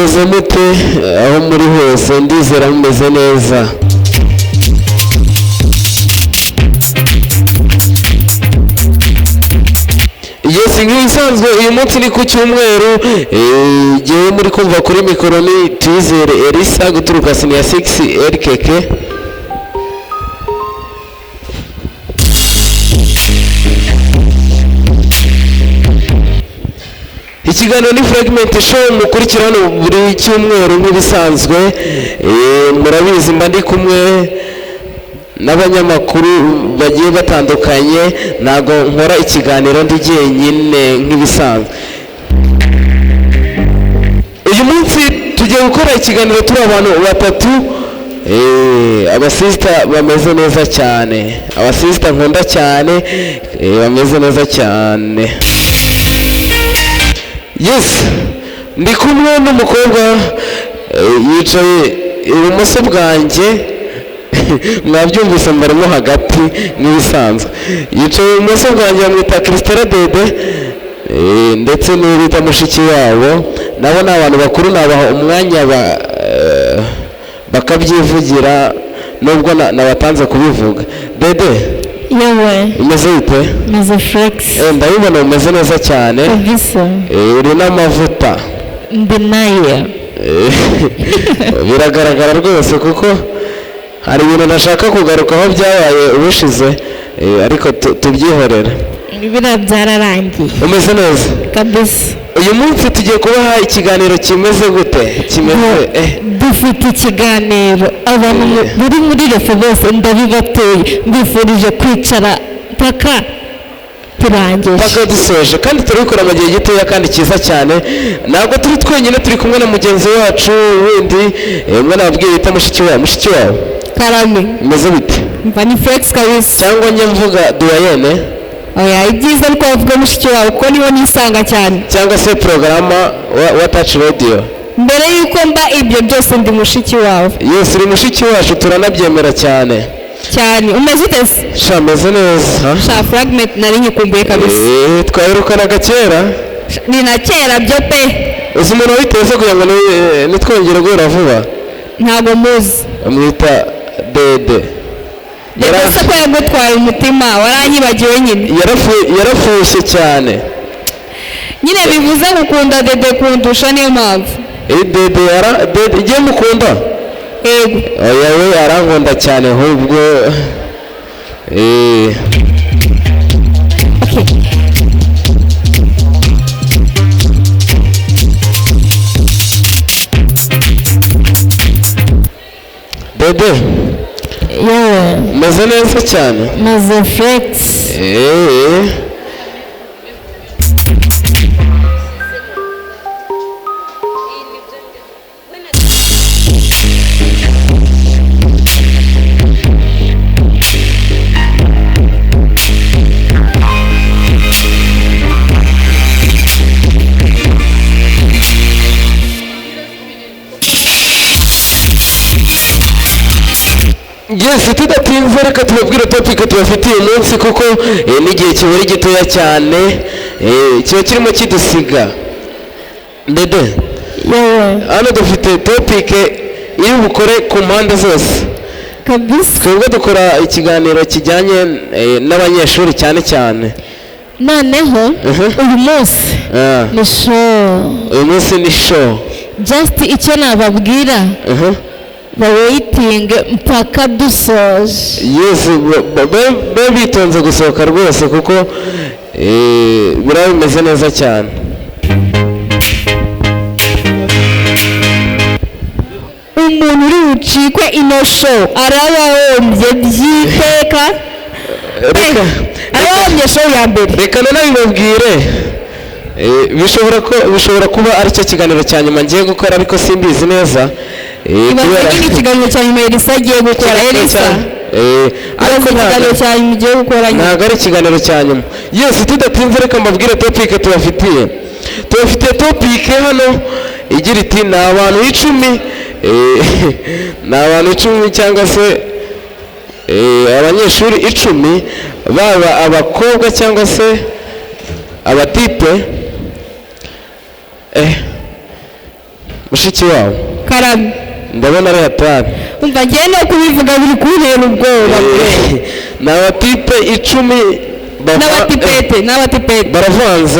mumeze mute aho muri hose ndizera mumeze neza. Yes, nk'ibisanzwe uyu munsi ni ku cyumweru, ngewe muri kumva kuri mikoro ni Tuyizere Elisa guturuka Senior 6 RKK. Ikiganiro ni Fragment Show mukurikirana buri cyumweru nk'ibisanzwe. Murabizi mba ndi kumwe n'abanyamakuru bagiye batandukanye, ntago nkora ikiganiro ndi jyenyine nk'ibisanzwe. Uyu munsi tugiye gukora ikiganiro turi abantu batatu, abasista bameze neza cyane, abasista nkunda cyane, bameze neza cyane. Yes, ndi kumwe n'umukobwa yicaye ibumoso bwanjye, mwabyumvise mbarimo hagati nk'ibisanzwe. Yicaye ibumoso bwanjye bamwita Christella Dede, ndetse n'uwita mushiki wabo. Nabo ni abantu bakuru, nabaha umwanya bakabyivugira nubwo nabatanze kubivuga. Dede, yewe umeze bite? meze flex. Ndabibona umeze neza cyane. Uri n'amavuta. Ndi nayo. Biragaragara rwose kuko hari ibintu nashaka kugarukaho byabaye ubushize, ariko tubyihorera. Bira byararangiye. Umeze neza Kabisa. Uyu munsi tugiye kubaha ikiganiro kimeze gute? Dufite ikiganiro abantu buri muri refe bose ndabibateye, mbifurije kwicara paka turangije, paka dusoje, kandi turabikora mu gihe gitoya kandi cyiza cyane. Ntabwo turi twenyine, turi kumwe na mugenzi wacu wundi, umwe nababwiye yita mushiki wawe Karame. umeze bite? Mva ni flex kabisa. Cyangwa njye mvuga duwayene? Oya, ibyiza ariko bavuga mushiki wawe kuko niho nisanga cyane. Cyangwa se porogaramu wa Touch Radio? Mbere yuko mba ibyo byose ndi mushiki wawe. Yes, uri mushiki wacu, turanabyemera cyane cyane. Umeze ute se? Sha meze neza. Sha Fragment nari nyikumbuye kabisa. Twaherukanaga kera. Ni na kera byo pe. Uzi umuntu witeze kugira ngo nitwongere guhura vuba? Ntabwo muzi. Amwita Dede. Ese ko yagutwaye umutima waranyibagiwe nyine? Yarafushye cyane. Nyine bivuze gukunda Dede kundusha, niyo mpamvu. Dede igiye mukunda? Yego. Oya, we arankunda cyane ahubwo. Dede, yewe meze neza cyane. meze flex. Yes, tudatinze reka tubabwire topic tubafitiye umunsi kuko n'igihe kibura gitoya cyane, kiba kirimo kidusiga. Dede, yewe hano dufite topic iri bukore ku mpande zose kabisa. twebwe dukora ikiganiro kijyanye n'abanyeshuri cyane cyane. Noneho uyu munsi ni show. Uyu munsi ni show. Just icyo nababwira, bawaiting mpaka dusoje. Yes, be bitonze gusohoka rwose kuko biraba bimeze neza cyane. Umuntu uri bucikwe ino show arabahombye byiteka. Arabahombye show ya mbere. Reka nanabibabwire, bishobora kuba ari cyo kiganiro cya nyuma ngiye gukora, ariko simbizi neza. Ibazanye ikiganiro cya nyuma Elisa agiye gukora. Elisa, ariko ikiganiro cya nyuma ugiye gukora ntabwo ari ikiganiro cya nyuma. Yes, tudatinze reka mbabwire topic tubafitiye. Tubafitiye topic hano igira iti ni abantu 10, ni abantu 10 cyangwa se abanyeshuri 10, baba abakobwa cyangwa se abatipe mushiki wawe karame ndabona ari hatari umva ngiye no kubivuga biri kuntera ubwoba ni abatipe 10 n'abatipete baravanze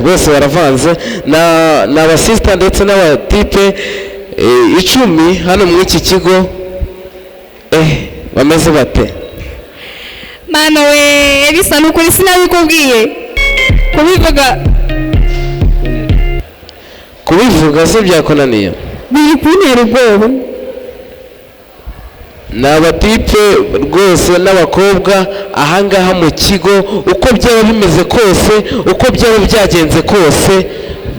bose baravanze na abasista ndetse n'abatipe 10 hano muri iki kigo bameze bate mana we bisa n'ukuri sinabikubwiye kubivuga se byakonaniye biri kuntera ubwoba ni abatipe rwose n'abakobwa ahangaha mu kigo uko byaba bimeze kose uko byaba byagenze kose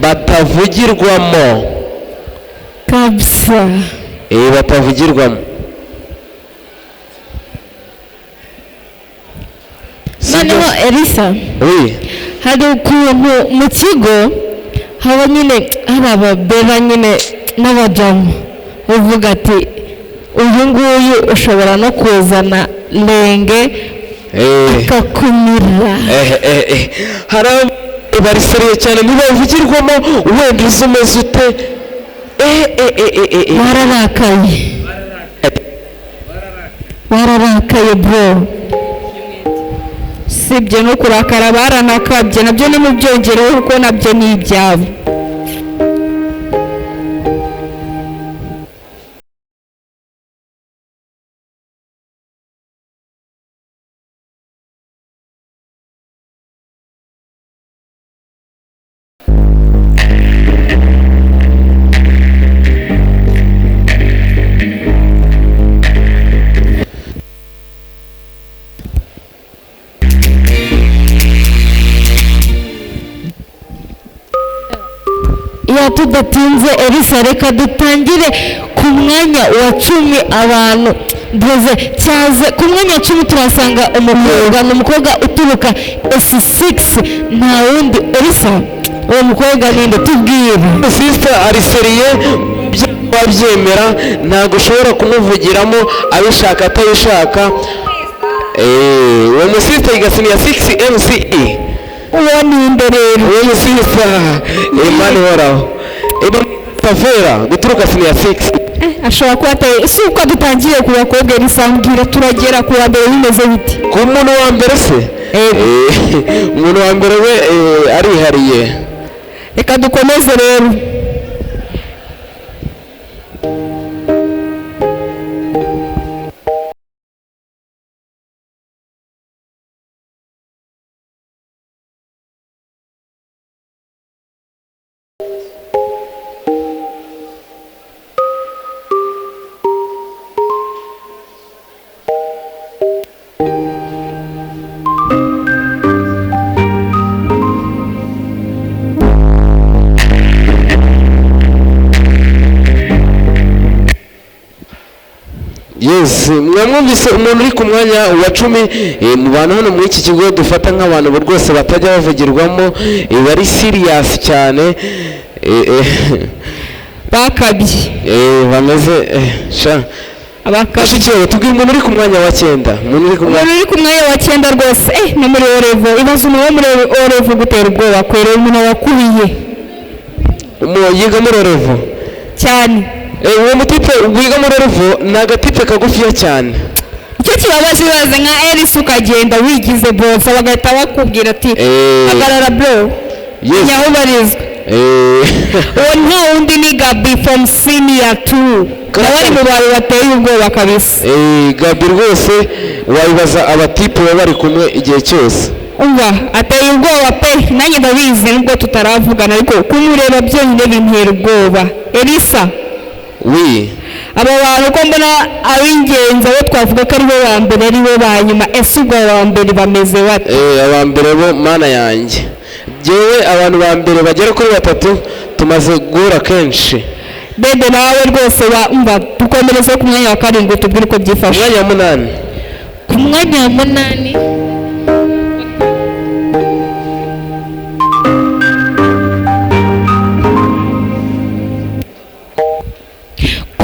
batavugirwamo kabisa batavugirwamo noneho Elisa hari ukuntu mu kigo haba nyine hari ababera nyine n'abajamu uvuga ati uyu nguyu ushobora no kuzana lenge akakumira hari bariseriye cyane ntibavugirwamo wenda uzi umeze ute bararakaye bro sibyo no kurakara baranakabye nabyo ni mu byongereho kuko nabyo ni ibyabo tudatinze Elisa reka dutangire ku mwanya wa 10 abantu duze cyaze ku mwanya wa 10 turasanga umukobwa uturuka S6 nta wundi Elisa uwo mukobwa ninde tubwire sister ariseriye babyemera ntago ushobora kumuvugiramo abishaka atabishaka uwo musista igasini ya 6 MCE uwo ni imbere uwo musista Imani horaho Tavera guturuka sini ya 6 ashobora kuba ateye si uko dutangiye ku bakobwa risambwira turagera ku wa mbere bimeze biti ku muntu wa mbere se umuntu wa mbere we arihariye reka dukomeze rero mwamwumvise umuntu uri ku mwanya wa 10 mu bantu hano muri iki kigo dufata nk'abantu rwose batajya bavugirwamo bari serious cyane bakabye bameze abakabye tubwire umuntu uri ku mwanya wa 9 umuntu uri ku mwanya wa 9 rwose no muri Orevo ibaze umuntu muri Orevo gutera ubwoba kwera umuntu wakubiye yiga muri Orevo cyane uwo mutipe wiga muri Orevo ni agatipe kagufiya cyane icyo kibabaje bibaze nka Elisa ukagenda wigize boss bagahita bakubwira ati hagarara bro nyaho barizwa uwo nta wundi ni Gabi from senior 2 abari mu bari bateye ubwoba kabisa Gabi rwose wabibaza abatipe bari kumwe igihe cyose umva ateye ubwoba pe nanjye ndabizi nubwo tutaravugana ariko kumureba byonyine bintera ubwoba Elisa aba bantu ko mbona ab'ingenzi abo twavuga ko ari bo ba mbere ari bo ba nyuma ese ubwo aba mbere bameze bate aba mbere bo mana yanjye jewe abantu ba mbere bagera kuri 3 tumaze guhura kenshi bebe nawe rwose umva dukomereze ku mwanya wa 7 tubwire uko byifashe mwanya wa 8 ku mwanya wa 8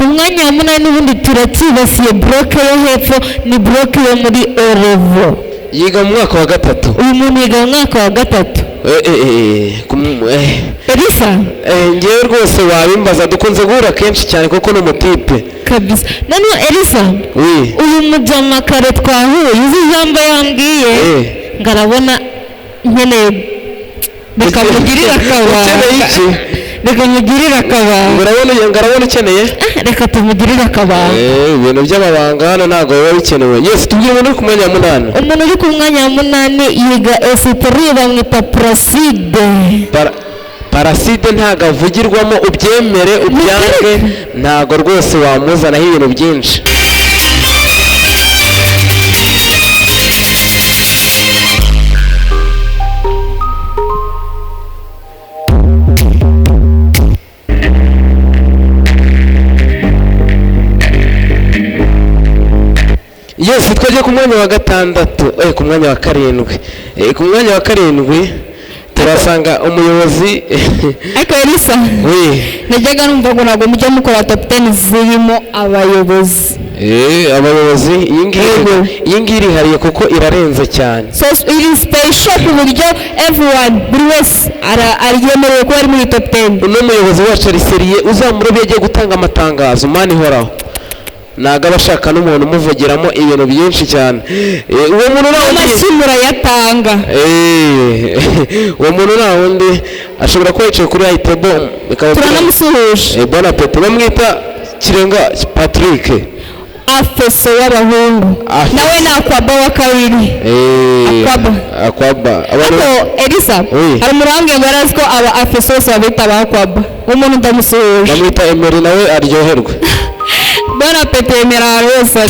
mwanya wa 8 ubundi turacyibasiye bloke yo hepfo ni bloke yo muri Orevo yiga mu mwaka wa 3 uyu muntu yiga mu mwaka wa 3 Elisa ngewe rwose wabimbaza dukunze guhura kenshi cyane kuko ni umutipe kabisa. Noneho Elisa uyu mujama kare twahuye uzi ijambo yambwiye ngarabona nkeneye reka mugirire akabanga. Reka mugirire akabanga. Ngarabona ukeneye reka tumugirire akabanga. Ibintu by'amabanga hano ntabwo biba bikenewe. Yes, tubwire umuntu uri ku mwanya wa 8. Umuntu uri ku mwanya wa 8 yiga S3 bamwita Placide. Placide ntabwo avugirwamo, ubyemere ubyange ntabwo rwose wamuzanaho ibintu byinshi. Yes, twagiye ku mwanya wa 6, ku mwanya wa 7. Ku mwanya wa 7 turasanga umuyobozi. Ariko Elisa najyaga numva ngo ntabwo mujya mukora top 10 zirimo abayobozi. Abayobozi iyi ngiri hariye kuko irarenze cyane. So it is special ku buryo everyone buri wese ariyemerewe ko ari muri top 10. Uno muyobozi wacu ari seriye, uzamurobe yagiye gutanga amatangazo mani horaho. Naga bashaka n'umuntu umuvugiramo ibintu byinshi cyane. Uwo muntu nawe amakimura yatanga. Uwo muntu nawe undi ashobora kuba yicaye kuri ayitebo bikaba turanamusuhuje. Bon appétit. Bamwita Kirenga Patrick. Afeso y'abahungu. Nawe na Akwaba wa kabiri. Akwaba. Ariko Elisa hari umurange ngo arazi ko aba Afeso bose babita ba Akwaba. Umuntu ndamusuhuje. Bamwita Emery nawe aryoherwa. Bon appétit Emery wese.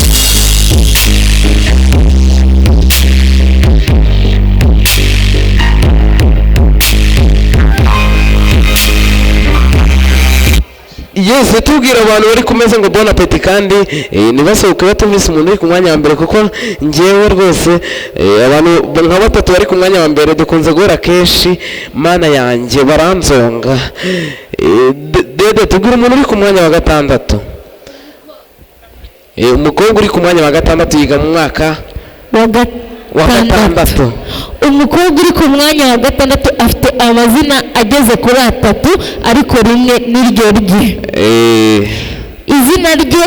Yes, tubwira abantu bari kumeza ngo bon appétit kandi nibasohoke batumvise umuntu uri ku mwanya wa mbere kuko ngewe rwose abantu nka 3 bari ku mwanya wa mbere dukunze guhora kenshi mana yanjye baranzonga. Dede tubwira umuntu uri ku mwanya wa 6. Umukobwa uri ku mwanya wa 6 yiga mu mwaka wa 6. Umukobwa uri ku mwanya wa 6 afite amazina ageze kuri 3 ariko rimwe niryo rye. Izina rye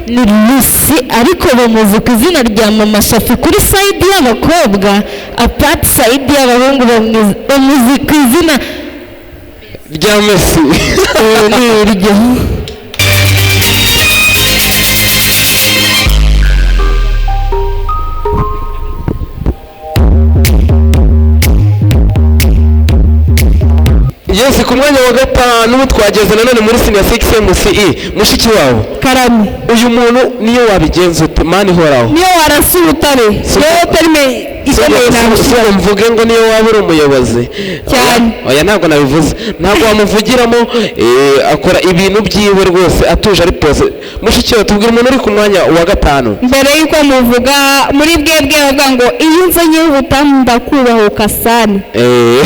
ni Lucy ariko bamuzi ku izina rya Mama Shafi kuri side y'abakobwa, apart side y'abahungu bamuzi ku izina rya Messi. Niryo. Yes, ku mwanya wa 5 twageze nanone muri senior 6 MCE mushiki wawe Karame. Uyu muntu niyo wabigenza ute mani horaho? Niyo warasi utare. Niyo terme ikomeye nawe mvuge ngo niyo waba uri umuyobozi cyane. Oya ntabwo nabivuze. Ntabwo wamuvugiramo akora ibintu byiwe rwose atuje ari pose. Mushiki wawe tubwira umuntu uri ku mwanya wa 5. Mbere yuko muvuga muri bwebwe bavuga ngo iyo nzanye ubutamba kubahuka sana.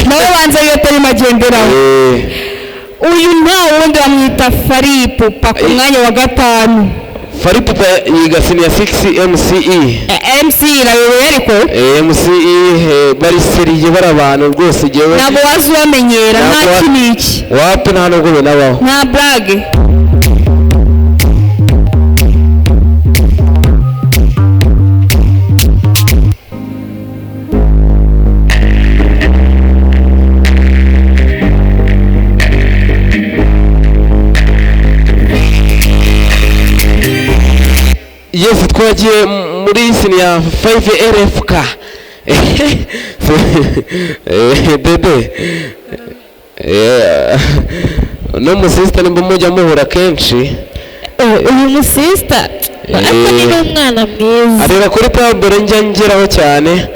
Nawe banza iyo tari magenderaho. Uyu nta wundi bamwita Faripupa ku mwanya wa 5. Faripupa yiga senior 6 MCE. MCE nawe ariko MCE bari seriye bara abantu rwose jewe nabo wazubamenyera nta kiniki wapi nta nubwo benabaho nta brage. Yes, twagiye muri senior 5 RFK. Dede no musista nimba mujya muhura kenshi. Uyu musista ariko ni umwana mwiza arera kuri tabure njya ngeraho cyane.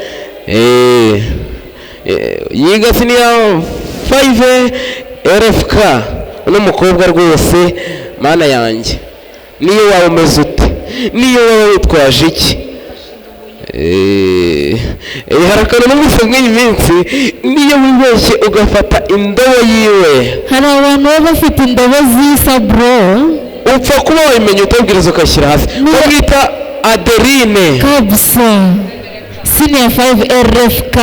Yiga senior 5 RFK n'umukobwa rwose mana yanjye. Niyo wawe umeze ute? Niyo waba witwaje iki? Harakana n'umusa mw'iyi minsi niyo wibeshye ugafata indobo yiwe. Hari abantu baba bafite indobo zisa bro. Upfa kuba wayimenya utabwiriza ukashyira hasi. Bamwita Adeline. Kabisa. Senior 5 RFK.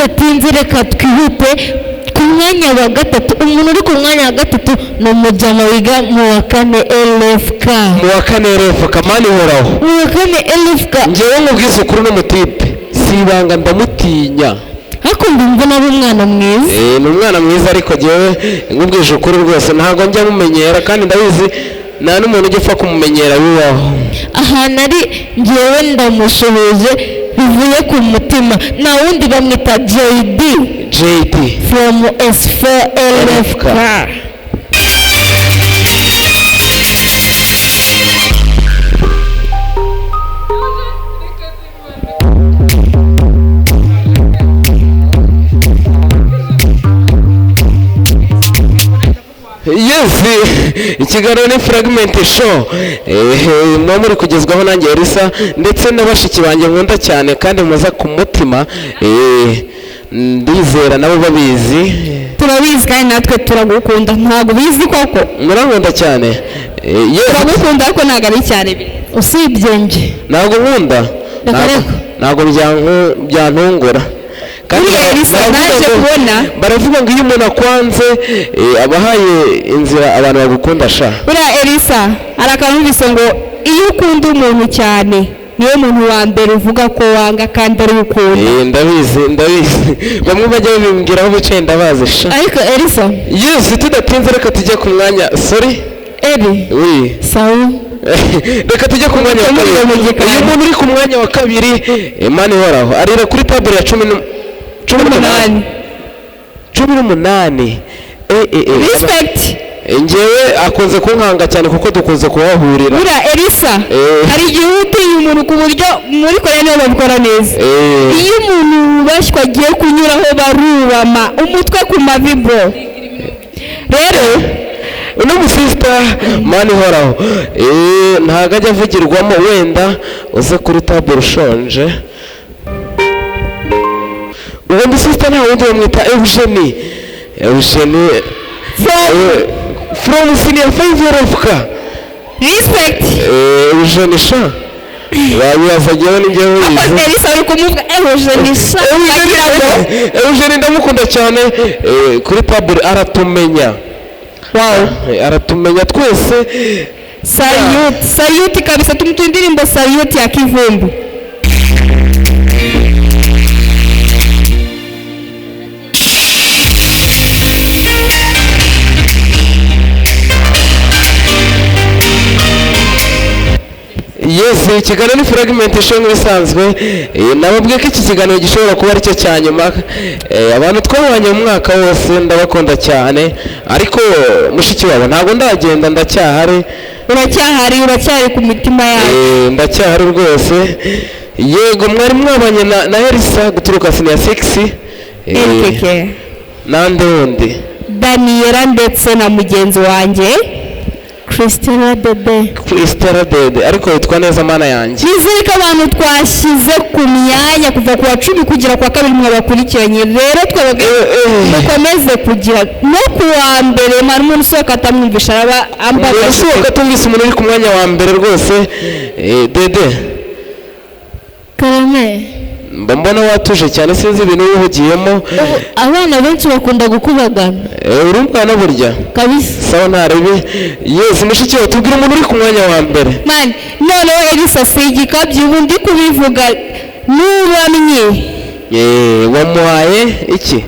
tudatinze reka twihute ku mwanya wa gatatu. Umuntu uri ku mwanya wa gatatu ni umujyana wiga mu wa kane LFK. mu wa kane LFK mani horaho. mu wa kane LFK njyewe nkubwiza ukuri n'umutipe si ibanga ndamutinya, ariko ndumva nawe umwana mwiza. ni umwana mwiza, ariko njyewe nkubwije ukuri rwose ntabwo njya mumenyera, kandi ndabizi nta n'umuntu ujya upfa kumumenyera bibaho. ahantu ari njyewe ndamushoboje bivuye ku mutima, nta wundi bamwita JD from S4 LFK. Yes, ikiganiro ni Fragment Show. Mwa muri kugezwaho nanjye Elisa ndetse n'abashiki banjye nkunda cyane kandi muza ku mutima. Ndizera nabo babizi. Turabizi kandi natwe turagukunda. Ntabwo bizi koko? Murankunda cyane. Turagukunda ariko ntabwo ari cyane usibye nje. Ntabwo nkunda. Ntabwo byantungura. Baravuga ngo iyo umuntu akwanze abahaye inzira abantu bagukunda sha. Buriya Elisa arakamubise ngo iyo ukunda umuntu cyane niwe muntu wa mbere uvuga ko wanga kandi ari ukunda. Ndabizi bamwe bajya babimbwiraho bicaye ndabazi sha. Ariko Elisa, yes, tudatinze reka tujye ku mwanya. Sorry Eri. Oui. Sawa. Reka tujye ku mwanya wa kabiri. Uyu muntu uri ku mwanya wa kabiri mani horaho arira kuri table ya 18. Respect. Njyewe akunze kunkanga cyane kuko dukunze kuhahurira. Buriya Elisa hari igihe utinya umuntu ku buryo muri Korea niyo babikora neza. Iyo umuntu bashywa agiye kunyuraho barubama umutwe ku mavi bro. Rero uno musista mani horaho ntago ajya avugirwamo, wenda uze kuri table ushonje. uwo musista nta wundi bamwita Eugenie from senior 5 LFK. Respect. Eugenie sha babiyazageho n'ingewe wize. Elisa uri kumuvuga Eugenie sha. Eugenie ndamukunda cyane, kuri table aratumenya. Wow, aratumenya twese. Salute kabisa, tumutu indirimbo Salute ya Kivumbi. Yes, ikiganiro ni Fragment Show nk'ibisanzwe. Nababwiye ko iki kiganiro gishobora kuba aricyo cya nyuma. Abantu twabanye mu mwaka wose ndabakunda cyane, ariko mushiki wabo ntabwo ndagenda, ndacyahari. Uracyari ku mitima yawe. Ndacyahari rwose. Yego, mwari mwabanye na Elisa guturuka senior 6. LKK. Nande wundi? Daniela ndetse na mugenzi wanjye Christella Dede. Ariko witwa neza mana yanjye. Nizere ko abantu twashyize ku myanya kuva ku wa 10 kugera ku wa 2 mwabakurikiranye. Rero twebwe mukomeze kugira no ku wa mbere mari umuntu usohoka atamwumvisha araba ambaga. Usohoka tumvise umuntu uri ku mwanya wa mbere rwose. Dede Karame, mbona watuje cyane, sinzi ibintu wihugiyemo. Abana benshi bakunda gukubagana. Uri umwana burya kabisa. Sawa ntarebe. Yes, mushiki wawe tubwire umuntu uri ku mwanya wa mbere. Man, noneho Elisa sigikabye ubu ndi kubivuga n'ubamye. Wamuhaye iki?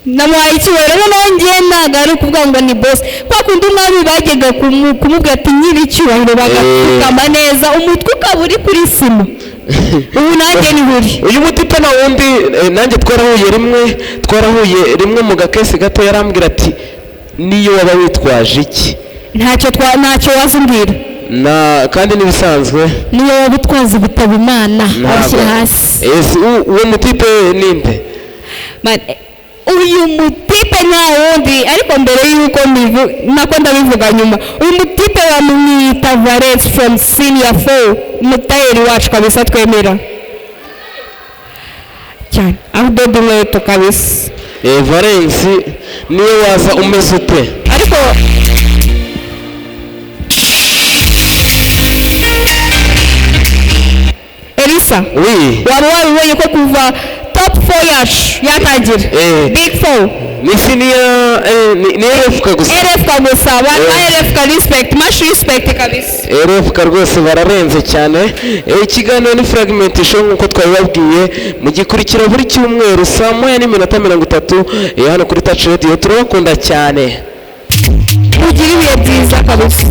Namuhaye icyubahiro nongeye ntago ari ukuvuga ngo ni boss. Kwa kundi umwami bagega kumubwira ati nyiri icyubahiro bagapfukama neza umutwe ukaba uri kuri sima. Ubu nanjye ni buri. Uyu mutipe na wundi nanjye twarahuye rimwe mu gakesi gato, yarambwira ati niyo waba witwaje iki? Ntacyo wazumbwira. Kandi nibisanzwe. Niyo waba utwaza ibitabo Imana abishyira hasi. Uwo mutipe ninde? Uyu mutipe nta wundi, ariko mbere yuko nako ndabivuga nyuma. Uyu mutipe bamwita Valence from senior 4, umutayeri wacu kabisa twemera cyane, aho dodo mweto kabisa. Valence niyo waza umeze ute? Ariko Elisa, oui, waba wabibonye ko kuva top 4 yacu yatangira big 4 ni senior ni RFK gusa RFK gusa RFK respect much respect kabisa RFK rwose bararenze cyane ikiganiro ni fragment show nkuko twabibabwiye mu gikurikira buri cyumweru saa 1:30 hano kuri Touch Radio turabakunda cyane ugira ibihe byiza kabisa